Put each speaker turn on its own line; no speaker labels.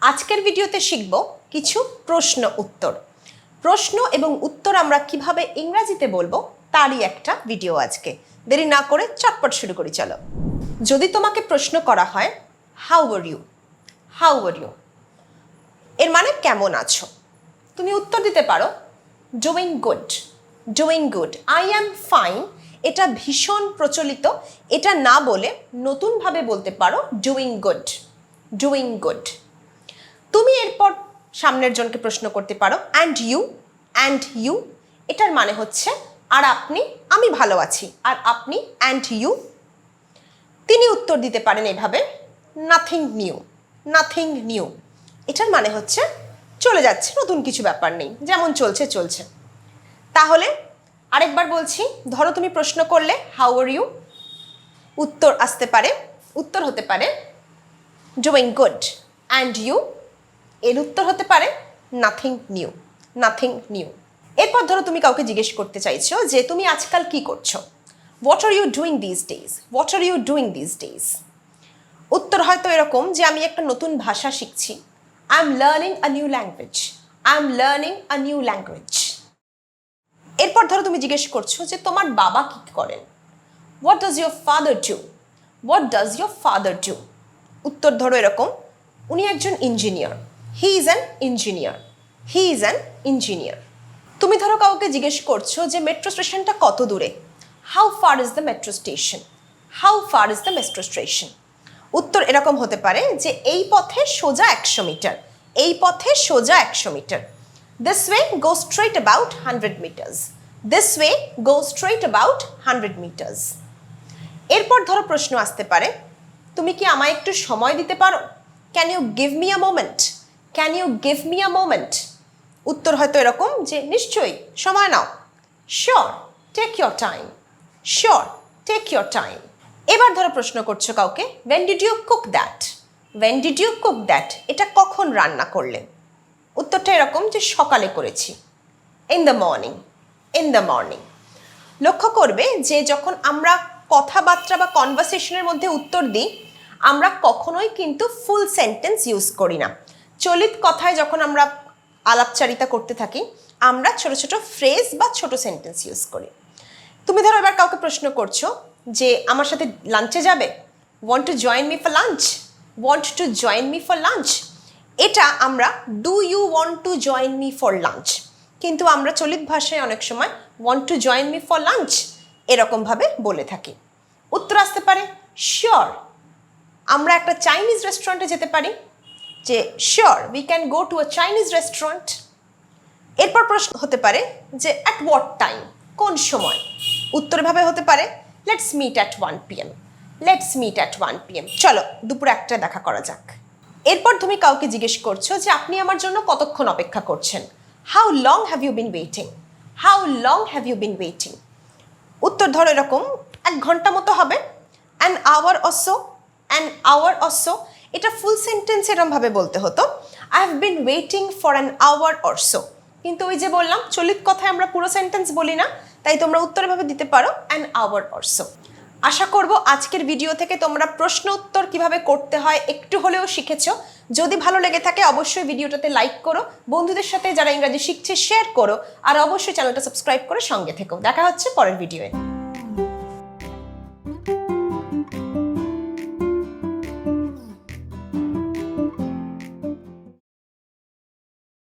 আজকের ভিডিওতে শিখব কিছু প্রশ্ন উত্তর। প্রশ্ন এবং উত্তর আমরা কিভাবে ইংরেজিতে বলবো তারই একটা ভিডিও আজকে। দেরি না করে চটপট শুরু করি চলো। যদি তোমাকে প্রশ্ন করা হয় how are you, how are you এর মানে কেমন আছো, তুমি উত্তর দিতে পারো doing good, doing good, I am fine. এটা ভীষণ প্রচলিত, এটা না বলে নতুনভাবে বলতে পারো ডুইং গুড, ডুইং গুড। তুমি এরপর সামনের জনকে প্রশ্ন করতে পারো অ্যান্ড ইউ, অ্যান্ড ইউ এটার মানে হচ্ছে আর আপনি, আমি ভালো আছি, আর আপনি অ্যান্ড ইউ। তিনি উত্তর দিতে পারেন এভাবে নাথিং নিউ, নাথিং নিউ এটার মানে হচ্ছে চলে যাচ্ছে, নতুন কিছু ব্যাপার নেই, যেমন চলছে চলছে। তাহলে আরেকবার বলছি, ধরো তুমি প্রশ্ন করলে হাউ আর ইউ, উত্তর আসতে পারে, উত্তর হতে পারে ডুইং গুড, অ্যান্ড ইউ এর উত্তর হতে পারে নাথিং নিউ, নাথিং নিউ। এরপর ধরো তুমি কাউকে জিজ্ঞেস করতে চাইছো যে তুমি আজকাল কি করছো, what are you doing this days, what are you doing this days. উত্তর হয়তো এরকম যে আমি একটা নতুন ভাষা শিখছি, I am learning a new language, I am learning a new language. এরপর ধরো তুমি জিজ্ঞেস করছো যে তোমার বাবা কি করেন, what does your father do, what does your father do. উত্তর ধরো এরকম, উনি একজন engineer, he is an engineer, he is an engineer. তুমি ধরো কাউকে জিজ্ঞেস করছো যে মেট্রো স্টেশনটা কত দূরে, how far is the metro station, how far is the metro station. উত্তর এরকম হতে পারে যে এই পথে সোজা 100 মিটার, এই পথে সোজা 100 metre. This way go straight about 100 metres, this way go straight about 100 metres. এরপর ধরো প্রশ্ন আসতে পারে তুমি কি আমায় একটু সময় দিতে পারো, can you give me a moment, can you give me a moment. উত্তর হয়তো এরকম যে নিশ্চয়ই, সময় নাও, sure take your time, sure take your time. এবার ধরো প্রশ্ন করছো কাউকে when did you cook that, when did you cook that এটা কখন রান্না করলে। উত্তরটা এরকম যে সকালে করেছি, in the morning, in the morning. লক্ষ্য করবে যে যখন আমরা কথাবার্তা বা কনভারসেশনের মধ্যে উত্তর দিই আমরা কখনোই কিন্তু ফুল সেন্টেন্স ইউজ করি না। চলিত কথায় যখন আমরা আলাপচারিতা করতে থাকি আমরা ছোট ছোট ফ্রেজ বা ছোট সেন্টেন্স ইউজ করি। তুমি ধরো এবার কাউকে প্রশ্ন করছো যে আমার সাথে লাঞ্চে যাবে, want to join me for lunch, want to join me for lunch. এটা আমরা do you want to join me for lunch, কিন্তু আমরা চলিত ভাষায় অনেক সময় want to join me for lunch এরকমভাবে বলে থাকি। উত্তর আসতে পারে শিওর, আমরা একটা চাইনিজ রেস্টুরেন্টে যেতে পারি, যে sure we can go to a Chinese restaurant. এরপর প্রশ্ন হতে পারে যে অ্যাট হোয়াট টাইম, কোন সময়। উত্তর ভাবে হতে পারে let's meet at 1 PM, let's meet at 1 PM, চলো দুপুর 1টায় দেখা করা যাক। এরপর তুমি কাউকে জিজ্ঞেস করছো যে আপনি আমার জন্য কতক্ষণ অপেক্ষা করছেন, how long have you been waiting, how long have you been waiting. উত্তর ধরো এরকম 1 ঘন্টা মতো হবে, an hour or so, an hour or so. এটা ফুল সেন্টেন্স এরমভাবে বলতে হতো I have been waiting for an hour or so, কিন্তু ওই যে বললাম চলিত কথায় আমরা পুরো সেন্টেন্স বলি না, তাই তোমরা উত্তরভাবে দিতে পারো অ্যান আওয়ার অরসো। আশা করব আজকের ভিডিও থেকে তোমরা প্রশ্ন উত্তর কিভাবে করতে হয় একটু হলেও শিখেছো। যদি ভালো লেগে থাকে অবশ্যই ভিডিওটাতে লাইক করো, বন্ধুদের সাথে যারা ইংরেজি শিখছে শেয়ার করো, আর অবশ্যই চ্যানেলটা সাবস্ক্রাইব করে সঙ্গে থেকো। দেখা হচ্ছে পরের ভিডিওয়ে।